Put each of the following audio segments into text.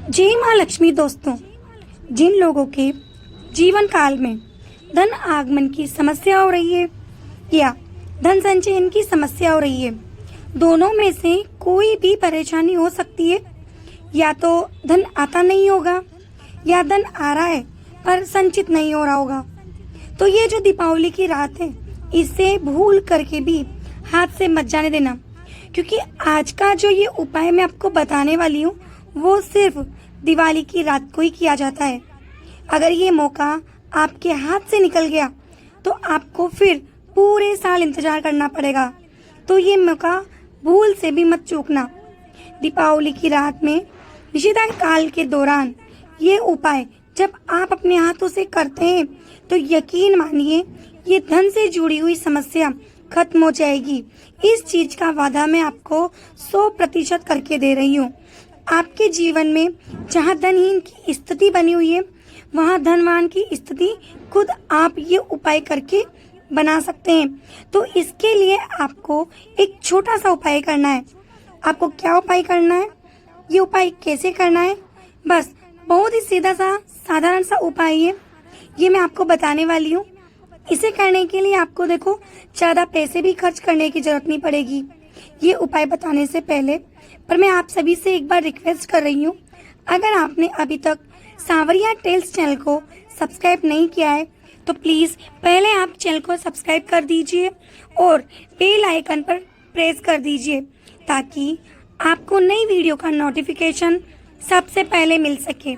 जय माँ लक्ष्मी। दोस्तों, जिन लोगों के जीवन काल में धन आगमन की समस्या हो रही है या धन संचयन की समस्या हो रही है, दोनों में से कोई भी परेशानी हो सकती है। या तो धन आता नहीं होगा या धन आ रहा है पर संचित नहीं हो रहा होगा। तो ये जो दीपावली की रात है, इसे भूल करके भी हाथ से मत जाने देना, क्योंकि आज का जो ये उपाय मैं आपको बताने वाली हूँ वो सिर्फ दिवाली की रात को ही किया जाता है। अगर ये मौका आपके हाथ से निकल गया तो आपको फिर पूरे साल इंतजार करना पड़ेगा। तो ये मौका भूल से भी मत चूकना। दीपावली की रात में निषेधा काल के दौरान ये उपाय जब आप अपने हाथों से करते हैं तो यकीन मानिए ये धन से जुड़ी हुई समस्या खत्म हो जाएगी। इस चीज का वादा मैं आपको 100% करके दे रही हूँ। आपके जीवन में जहाँ धनहीन की स्थिति बनी हुई है, वहाँ धनवान की स्थिति खुद आप ये उपाय करके बना सकते हैं। तो इसके लिए आपको एक छोटा सा उपाय करना है। आपको क्या उपाय करना है, ये उपाय कैसे करना है, बस बहुत ही सीधा सा साधारण सा उपाय है, ये मैं आपको बताने वाली हूँ। इसे करने के लिए आपको देखो ज्यादा पैसे भी खर्च करने की जरूरत नहीं पड़ेगी। ये उपाय बताने से पहले पर मैं आप सभी से एक बार रिक्वेस्ट कर रही हूँ, अगर आपने अभी तक सांवरिया टेल्स चैनल को सब्सक्राइब नहीं किया है तो प्लीज पहले आप चैनल को सब्सक्राइब कर दीजिए और बेल आइकन पर प्रेस कर दीजिए ताकि आपको नई वीडियो का नोटिफिकेशन सबसे पहले मिल सके।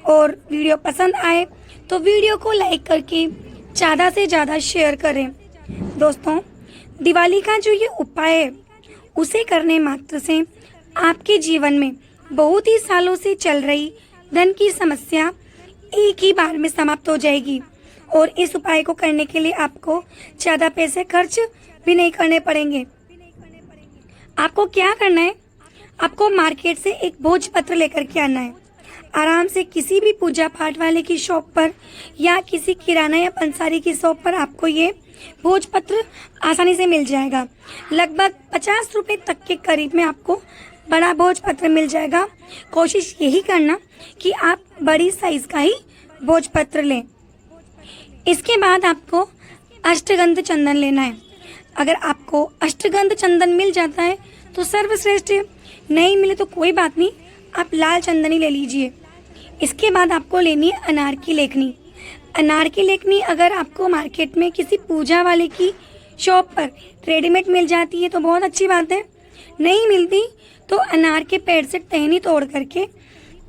और वीडियो पसंद आए तो वीडियो को लाइक करके ज़्यादा से ज़्यादा शेयर करें। दोस्तों, दिवाली का जो ये उपाय है उसे करने मात्र से आपके जीवन में बहुत ही सालों से चल रही धन की समस्या एक ही बार में समाप्त हो जाएगी। और इस उपाय को करने के लिए आपको ज़्यादा पैसे खर्च भी नहीं करने पड़ेंगे। आपको क्या करना है, आपको मार्केट से एक भोजपत्र लेकर के आना है। आराम से किसी भी पूजा पाठ वाले की शॉप पर या किसी किराना या पंसारी की शॉप पर आपको ये भोजपत्र आसानी से मिल जाएगा। लगभग 50 रुपए तक के करीब में आपको बड़ा भोजपत्र मिल जाएगा। कोशिश यही करना कि आप बड़ी साइज का ही भोजपत्र लें। इसके बाद आपको अष्टगंध चंदन लेना है। अगर आपको अष्टगंध चंदन मिल जाता है तो सर्वश्रेष्ठ, नहीं मिले तो कोई बात नहीं, आप लाल चंदनी ले लीजिए। इसके बाद आपको लेनी है अनार की लेखनी। अनार की लेखनी अगर आपको मार्केट में किसी पूजा वाले की शॉप पर रेडीमेड मिल जाती है तो बहुत अच्छी बात है। नहीं मिलती तो अनार के पेड़ से टहनी तोड़ करके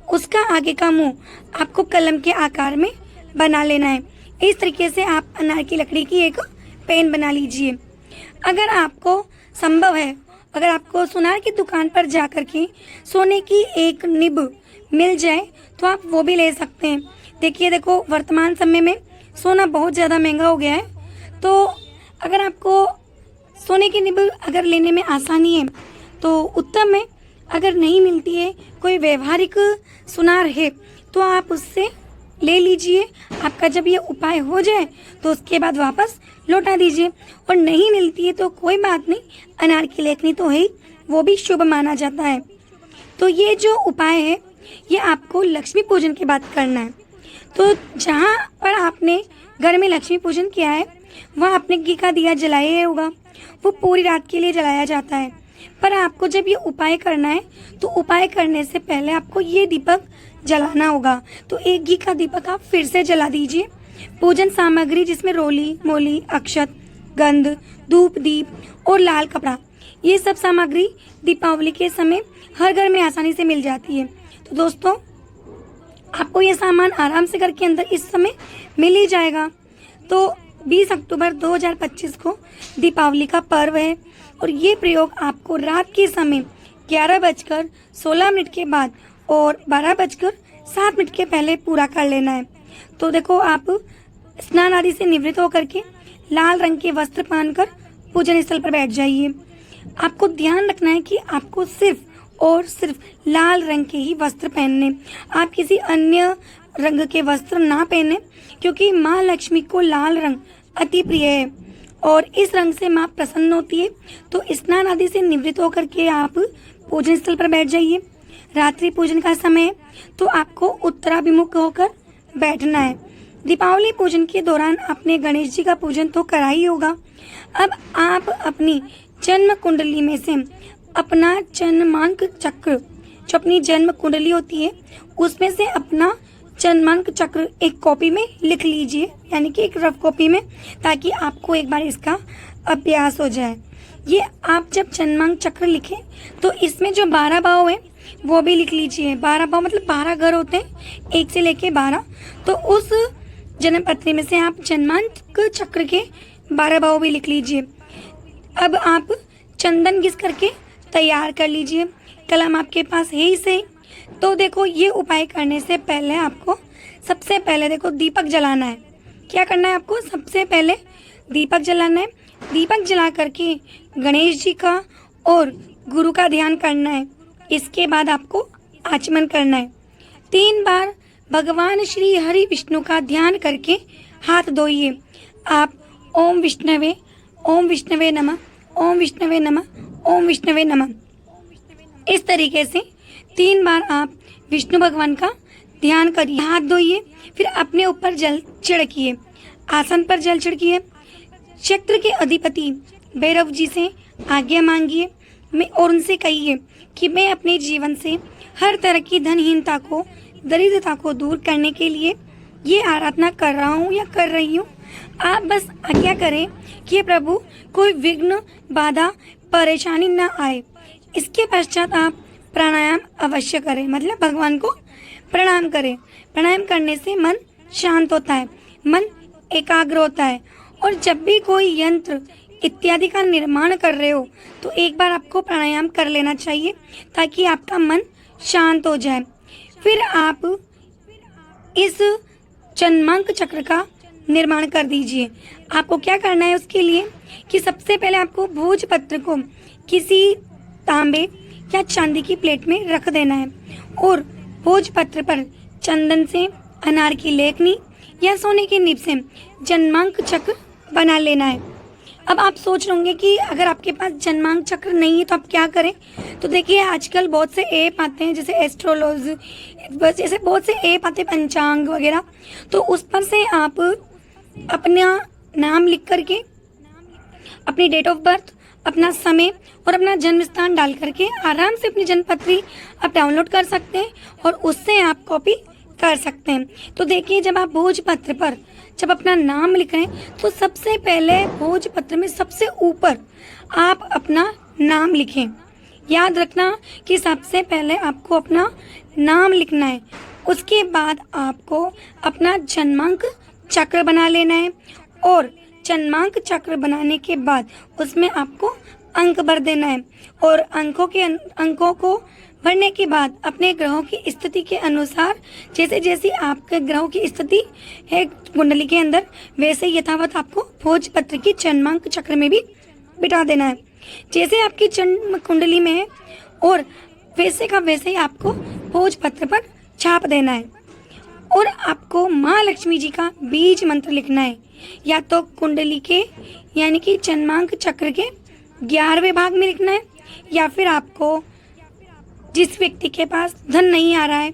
उसका आगे का मुंह आपको कलम के आकार में बना लेना है। इस तरीके से आप अनार की लकड़ी की एक पेन बना लीजिए। अगर आपको संभव है, अगर आपको सुनार की दुकान पर जाकर के सोने की एक निब मिल जाए तो आप वो भी ले सकते हैं। देखो वर्तमान समय में सोना बहुत ज़्यादा महंगा हो गया है। तो अगर आपको सोने की निब अगर लेने में आसानी है तो उत्तम है। अगर नहीं मिलती है, कोई व्यवहारिक सुनार है तो आप उससे ले लीजिए। आपका जब ये उपाय हो जाए तो उसके बाद वापस लौटा दीजिए। और नहीं मिलती है तो कोई बात नहीं, अनार की लेखनी तो है ही, वो भी शुभ माना जाता है। तो ये जो उपाय है ये आपको लक्ष्मी पूजन के बाद करना है। तो जहाँ पर आपने घर में लक्ष्मी पूजन किया है वहाँ आपने घी का दिया जलाया होगा, वो पूरी रात के लिए जलाया जाता है। पर आपको जब ये उपाय करना है तो उपाय करने से पहले आपको ये दीपक जलाना होगा। तो एक घी का दीपक आप फिर से जला दीजिए। पूजन सामग्री जिसमें रोली, मोली, अक्षत, गंध, धूप, दीप और लाल कपड़ा, ये सब सामग्री दीपावली के समय हर घर में आसानी से मिल जाती है। तो दोस्तों, आपको ये सामान आराम से घर के अंदर इस समय मिल ही जाएगा। तो 20 अक्टूबर 2025 को दीपावली का पर्व है और ये प्रयोग आपको रात के समय 11:16 के बाद और 12:07 के पहले पूरा कर लेना है। तो देखो, आप स्नान आदि से निवृत्त होकर के लाल रंग के वस्त्र पहनकर पूजन स्थल पर बैठ जाइए। आपको ध्यान रखना है कि आपको सिर्फ और सिर्फ लाल रंग के ही वस्त्र पहनने, आप किसी अन्य रंग के वस्त्र ना पहने, क्योंकि माँ लक्ष्मी को लाल रंग अति प्रिय है और इस रंग से माँ प्रसन्न होती है। तो स्नान आदि से निवृत्त होकर के आप पूजन स्थल पर बैठ जाइए। रात्रि पूजन का समय है, तो आपको उत्तराभिमुख होकर बैठना है। दीपावली पूजन के दौरान आपने गणेश जी का पूजन तो करा ही होगा। अब आप अपनी जन्म कुंडली में से अपना जन्मांक चक्र, जो अपनी जन्म कुंडली होती है, उसमें से अपना जन्मांक चक्र एक कॉपी में लिख लीजिए, यानी कि एक रफ कॉपी में, ताकि आपको एक बार इसका अभ्यास हो जाए। ये आप जब जन्मांक चक्र लिखें तो इसमें जो 12 भाव है वो भी लिख लीजिए। 12 भाव मतलब 12 घर होते हैं, 1 से लेके 12। तो उस जन्म पत्री में से आप जन्मांक चक्र के 12 भाव भी लिख लीजिए। अब आप चंदन घिस करके तैयार कर लीजिए। कलम आपके पास है ही सही। तो देखो, ये उपाय करने से पहले आपको सबसे पहले देखो दीपक जलाना है। क्या करना है आपको? सबसे पहले दीपक जलाना है। दीपक जला करके गणेश जी का और गुरु का ध्यान करना है। इसके बाद आपको आचमन करना है। 3 बार भगवान श्री हरि विष्णु का ध्यान करके हाथ धोइए। आप ओम विष्णवे नमः, ओम विष्णवे नमः, ओम विष्णवे नमः, इस तरीके से 3 बार आप विष्णु भगवान का ध्यान करिए। हाथ धोइए, फिर अपने ऊपर जल छिड़किए, आसन पर जल छिड़किए। क्षेत्र के अधिपति भैरव जी से आज्ञा मांगिए और उनसे कहिए कि मैं अपने जीवन से हर तरह की धनहीनता को, दरिद्रता को दूर करने के लिए ये आराधना कर रहा हूँ या कर रही हूँ। आप बस आज्ञा करें कि प्रभु कोई विघ्न, बाधा, परेशानी ना आए। इसके पश्चात आप प्राणायाम अवश्य करें, मतलब भगवान को प्रणाम करें। प्राणायाम करने से मन शांत होता है, मन एकाग्र होता है। और जब भी कोई यंत्र इत्यादि का निर्माण कर रहे हो तो एक बार आपको प्राणायाम कर लेना चाहिए, ताकि आपका मन शांत हो जाए। फिर आप इस जन्मांक चक्र का निर्माण कर दीजिए। आपको क्या करना है उसके लिए कि सबसे पहले आपको भोजपत्र को किसी तांबे या चांदी की प्लेट में रख देना है और भोजपत्र पर चंदन से, अनार की लेखनी या सोने की नीब से जन्मांक चक्र बना लेना है। अब आप सोच रहे होंगे कि अगर आपके पास जन्मांक चक्र नहीं है तो आप क्या करें? तो देखिए, आजकल बहुत से ऐप आते हैं, जैसे एस्ट्रोलॉजी, जैसे बहुत से ऐप आते हैं, पंचांग वगैरह। तो उस पर से आप अपना नाम लिख करके, अपनी डेट ऑफ बर्थ, अपना समय और अपना जन्म स्थान डाल करके आराम से अपनी जन्म पत्री आप डाउनलोड कर सकते हैं और उससे आप कॉपी कर सकते हैं। तो देखिए, जब आप भोजपत्र पर जब अपना नाम लिख रहे हैं तो सबसे पहले भोजपत्र में सबसे ऊपर आप अपना नाम लिखें। याद रखना कि सबसे पहले आपको अपना नाम लिखना है। उसके बाद आपको अपना जन्मांक चक्र बना लेना है और जन्मांक चक्र बनाने के बाद उसमें आपको अंक भर देना है और अंकों को भरने के बाद अपने ग्रहों की स्थिति के अनुसार, जैसे जैसे आपके ग्रहों की स्थिति है कुंडली के अंदर, वैसे यथावत आपको भोजपत्र की जन्मांक चक्र में भी बिठा देना है। जैसे आपकी जन्म कुंडली में है और वैसे का वैसे ही आपको भोजपत्र पर छाप देना है। और आपको माँ लक्ष्मी जी का बीज मंत्र लिखना है, या तो कुंडली के यानी कि जन्मांक चक्र के 11वें भाग में लिखना है, या फिर आपको जिस व्यक्ति के पास धन नहीं आ रहा है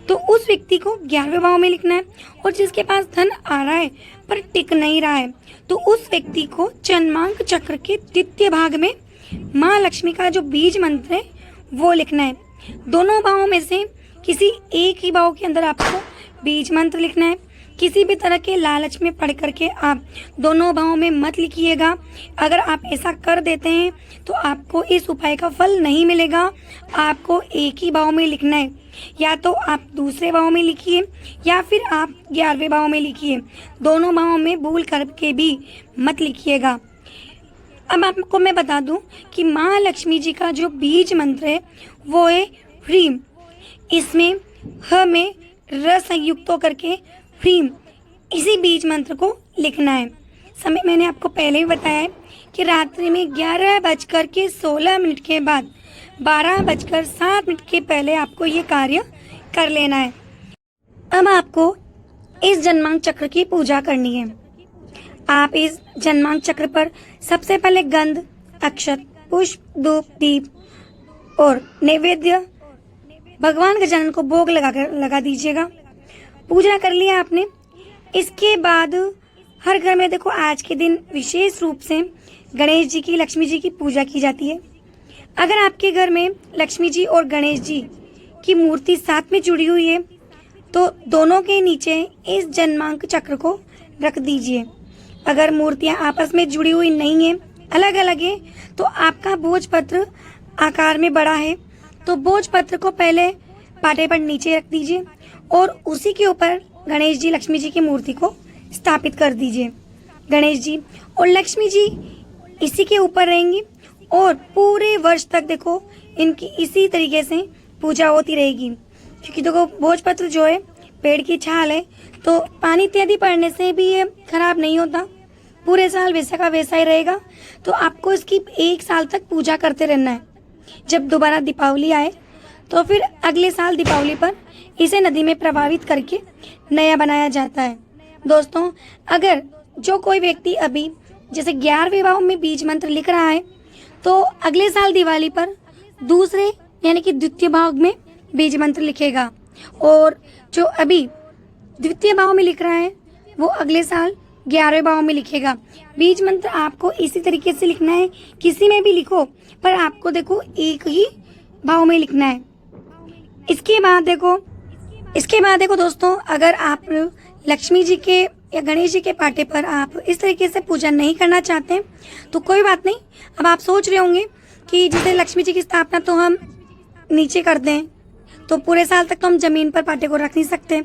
तो उस व्यक्ति को 11वें भाव में लिखना है, और जिसके पास धन आ रहा है पर टिक नहीं रहा है तो उस व्यक्ति को जन्मांक चक्र के 3 भाग में माँ लक्ष्मी का जो बीज मंत्र है वो लिखना है। दोनों भावों में से किसी एक ही भाव के अंदर आपको बीज मंत्र लिखना है। किसी भी तरह के लालच में पड़ करके आप दोनों भावों में मत लिखिएगा। अगर आप ऐसा कर देते हैं तो आपको इस उपाय का फल नहीं मिलेगा। आपको एक ही भाव में लिखना है, या तो आप दूसरे भाव में लिखिए या फिर आप 11वें भाव में लिखिए। दोनों भावों में भूल करके भी मत लिखिएगा। अब आपको मैं बता दूं कि माँ लक्ष्मी जी का जो बीज मंत्र है वो है ह्रीम। इसमें ह में र संयुक्त होकर के ह्रीम, इसी बीज मंत्र को लिखना है। समय मैंने आपको पहले ही बताया है कि रात्रि में 11:16 के बाद 12:07 के पहले आपको ये कार्य कर लेना है। अब आपको इस जन्मांक चक्र की पूजा करनी है। आप इस जन्मांक चक्र पर सबसे पहले गंध, अक्षत, पुष्प, धूप, दीप और नैवेद्य भगवान गजानन को भोग लगा दीजिएगा। पूजा कर लिया आपने। इसके बाद हर घर में देखो आज के दिन विशेष रूप से गणेश जी की, लक्ष्मी जी की पूजा की जाती है। अगर आपके घर में लक्ष्मी जी और गणेश जी की मूर्ति साथ में जुड़ी हुई है तो दोनों के नीचे इस जन्मांक चक्र को रख दीजिए। अगर मूर्तियां आपस में जुड़ी हुई नहीं है, अलग अलग है, तो आपका भोजपत्र आकार में बड़ा है तो भोजपत्र को पहले पाटे पर नीचे रख दीजिए और उसी के ऊपर गणेश जी, लक्ष्मी जी की मूर्ति को स्थापित कर दीजिए। गणेश जी और लक्ष्मी जी इसी के ऊपर रहेंगी और पूरे वर्ष तक देखो इनकी इसी तरीके से पूजा होती रहेगी। क्योंकि देखो भोजपत्र जो है पेड़ की छाल है तो पानी इत्यादि पड़ने से भी ये खराब नहीं होता, पूरे साल वैसा का वैसा ही रहेगा। तो आपको इसकी 1 साल तक पूजा करते रहना है। जब दोबारा दीपावली आए तो फिर अगले साल दीपावली पर इसे नदी में प्रवाहित करके नया बनाया जाता है। दोस्तों, अगर जो कोई व्यक्ति अभी जैसे 11वें भाव में बीज मंत्र लिख रहा है तो अगले साल दिवाली पर दूसरे यानी कि द्वितीय भाव में बीज मंत्र लिखेगा, और जो अभी द्वितीय भाव में लिख रहा है वो अगले साल 11वें भाव में लिखेगा। बीज मंत्र आपको इसी तरीके से लिखना है, किसी में भी लिखो पर आपको देखो एक ही भाव में लिखना है। इसके बाद देखो दोस्तों, अगर आप लक्ष्मी जी के या गणेश जी के पाटे पर आप इस तरीके से पूजा नहीं करना चाहते हैं तो कोई बात नहीं। अब आप सोच रहे होंगे कि जैसे लक्ष्मी जी की स्थापना तो हम नीचे कर दें तो पूरे साल तक तो हम जमीन पर पाटे को रख नहीं सकते।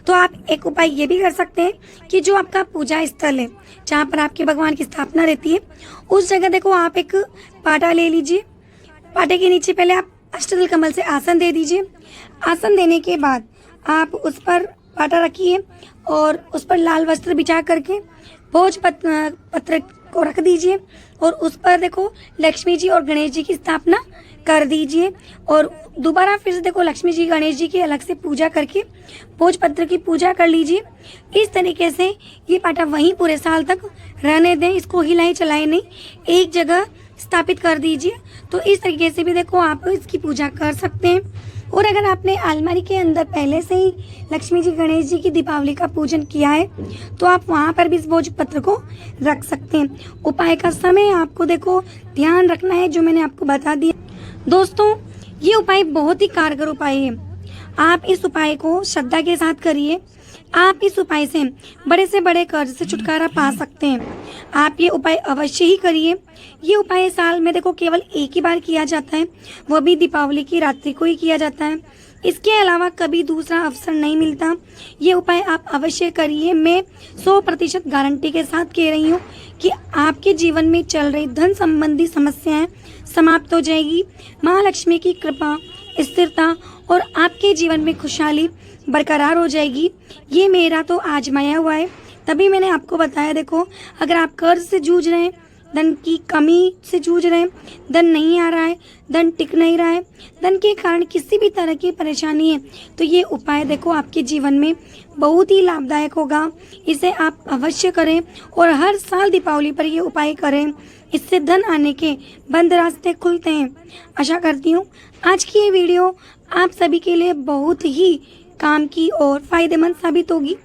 तो आप एक उपाय ये भी कर सकते हैं कि जो आपका पूजा स्थल है जहाँ पर आपके भगवान की स्थापना रहती है उस जगह देखो आप एक पाटा ले लीजिए। पाटे के नीचे पहले आप अष्टदल कमल से आसन दे दीजिए। आसन देने के बाद आप उस पर पाटा रखिए और उस पर लाल वस्त्र बिछा करके भोज पत्र को रख दीजिए और उस पर देखो लक्ष्मी जी और गणेश जी की स्थापना कर दीजिए। और दोबारा फिर से देखो लक्ष्मी जी गणेश जी की अलग से पूजा करके भोजपत्र की पूजा कर लीजिए। इस तरीके से ये पाटा वहीं पूरे साल तक रहने दें, इसको हिलाएं चलाएं नहीं, एक जगह स्थापित कर दीजिए। तो इस तरीके से भी देखो आप इसकी पूजा कर सकते हैं। और अगर आपने अलमारी के अंदर पहले से ही लक्ष्मी जी गणेश जी की दीपावली का पूजन किया है तो आप वहाँ पर भी इस भोजपत्र को रख सकते हैं। उपाय का समय आपको देखो ध्यान रखना है जो मैंने आपको बता दिया। दोस्तों, ये उपाय बहुत ही कारगर उपाय है। आप इस उपाय को श्रद्धा के साथ करिए। आप इस उपाय से बड़े कर्ज से छुटकारा पा सकते हैं। आप ये उपाय अवश्य ही करिए। ये उपाय साल में देखो केवल एक ही बार किया जाता है, वह भी दीपावली की रात्रि को ही किया जाता है। इसके अलावा कभी दूसरा अवसर नहीं मिलता। ये उपाय आप अवश्य करिए। मैं 100% गारंटी के साथ कह रही हूँ कि आपके जीवन में चल रही धन संबंधी समस्याएं समाप्त हो जाएगी। माँ लक्ष्मी की कृपा, स्थिरता और आपके जीवन में खुशहाली बरकरार हो जाएगी। ये मेरा तो आजमाया हुआ है, तभी मैंने आपको बताया। देखो, अगर आप कर्ज से जूझ रहे हैं, धन की कमी से जूझ रहे हैं, धन नहीं आ रहा है, धन टिक नहीं रहा है, धन के कारण किसी भी तरह की परेशानी है, तो ये उपाय देखो आपके जीवन में बहुत ही लाभदायक होगा। इसे आप अवश्य करें और हर साल दीपावली पर ये उपाय करें। इससे धन आने के बंद रास्ते खुलते हैं। आशा करती हूँ आज की ये वीडियो आप सभी के लिए बहुत ही काम की और फायदेमंद साबित होगी।